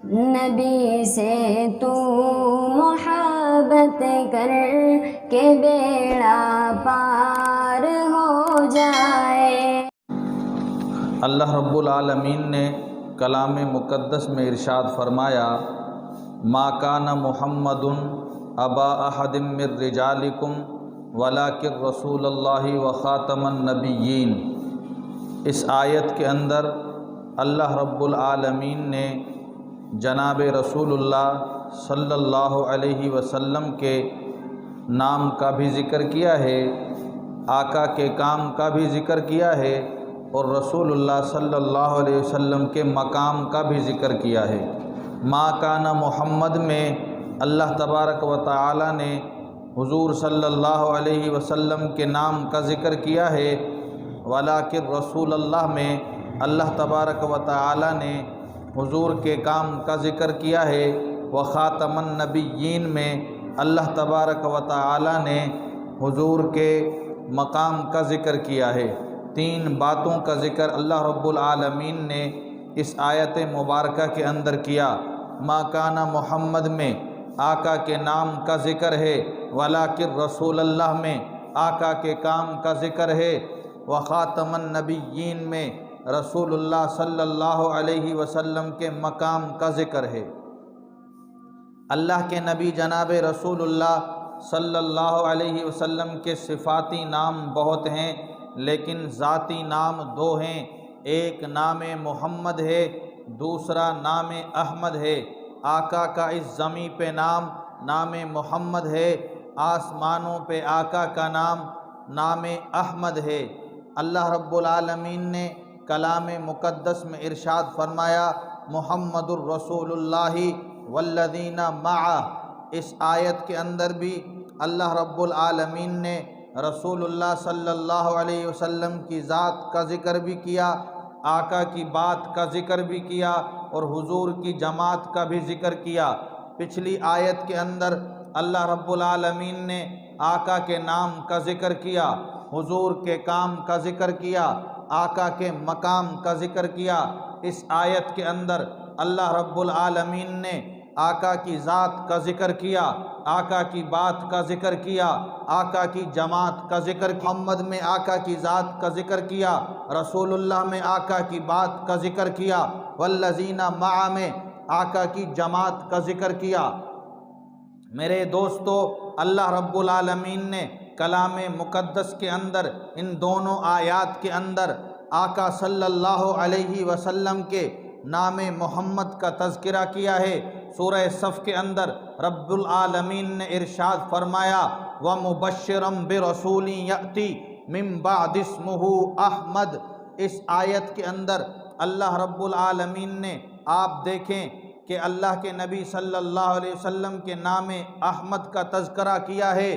نبی سے تو محبت کر کے بیڑا پار ہو جائے۔ اللہ رب العالمین نے کلام مقدس میں ارشاد فرمایا، ما کان محمد ابا احد من رجالکم ولکن رسول اللہ وخاتم النبیین۔ اس آیت کے اندر اللہ رب العالمین نے جناب رسول اللہ صلی اللہ علیہ وسلم کے نام کا بھی ذکر کیا ہے، آقا کے کام کا بھی ذکر کیا ہے، اور رسول اللہ صلی اللہ علیہ وسلم کے مقام کا بھی ذکر کیا ہے۔ ما کان محمد میں اللہ تبارک و تعالی نے حضور صلی اللہ علیہ وسلم کے نام کا ذکر کیا ہے، ولیکن رسول اللہ میں اللہ تبارک و تعالی نے حضور کے کام کا ذکر کیا ہے، وخاتم النبیین میں اللہ تبارک و تعالی نے حضور کے مقام کا ذکر کیا ہے۔ تین باتوں کا ذکر اللہ رب العالمین نے اس آیت مبارکہ کے اندر کیا۔ ما کان محمد میں آقا کے نام کا ذکر ہے، ولیکن رسول اللہ میں آقا کے کام کا ذکر ہے، وخاتم النبیین میں رسول اللہ صلی اللہ علیہ وسلم کے مقام کا ذکر ہے۔ اللہ کے نبی جناب رسول اللہ صلی اللہ علیہ وسلم کے صفاتی نام بہت ہیں، لیکن ذاتی نام دو ہیں، ایک نام محمد ہے، دوسرا نام احمد ہے۔ آقا کا اس زمیں پہ نام محمد ہے، آسمانوں پہ آقا کا نام احمد ہے۔ اللہ رب العالمین نے کلام مقدس میں ارشاد فرمایا، محمد الرسول اللہ والذین معہ۔ اس آیت کے اندر بھی اللہ رب العالمین نے رسول اللہ صلی اللہ علیہ وسلم کی ذات کا ذکر بھی کیا، آقا کی بات کا ذکر بھی کیا، اور حضور کی جماعت کا بھی ذکر کیا۔ پچھلی آیت کے اندر اللہ رب العالمین نے آقا کے نام کا ذکر کیا، حضور کے کام کا ذکر کیا، آقا کے مقام کا ذکر کیا۔ اس آیت کے اندر اللہ رب العالمین نے آقا کی ذات کا ذکر کیا، آقا کی بات کا ذکر کیا، آقا کی جماعت کا ذکر کیا۔ محمد میں آقا کی ذات کا ذکر کیا، رسول اللہ میں آقا کی بات کا ذکر کیا، والذین معہ میں آقا کی جماعت کا ذکر کیا۔ میرے دوستو، اللہ رب العالمین نے کلام مقدس کے اندر ان دونوں آیات کے اندر آقا صلی اللہ علیہ وسلم کے نام محمد کا تذکرہ کیا ہے۔ سورہ صف کے اندر رب العالمین نے ارشاد فرمایا، وَمُبَشِّرًا بِرَسُولٍ يَأْتِي مِن بَعْدِ اسْمُهُ احمد۔ اس آیت کے اندر اللہ رب العالمین نے، آپ دیکھیں کہ اللہ کے نبی صلی اللہ علیہ وسلم کے نام احمد کا تذکرہ کیا ہے۔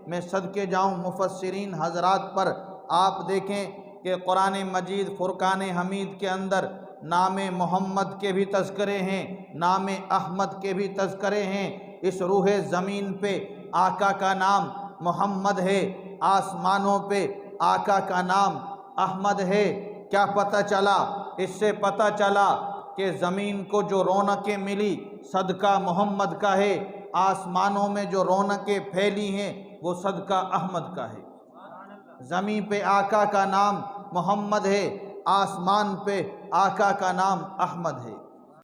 میں صدقے جاؤں مفسرین حضرات پر، آپ دیکھیں کہ قرآن مجید فرقان حمید کے اندر نام محمد کے بھی تذکرے ہیں، نام احمد کے بھی تذکرے ہیں۔ اس روح زمین پہ آقا کا نام محمد ہے، آسمانوں پہ آقا کا نام احمد ہے۔ کیا پتہ چلا؟ اس سے پتہ چلا کہ زمین کو جو رونقیں ملی صدقہ محمد کا ہے، آسمانوں میں جو رونقیں پھیلی ہیں وہ صدقہ احمد کا ہے۔ زمین پہ آقا کا نام محمد ہے، آسمان پہ آقا کا نام احمد ہے۔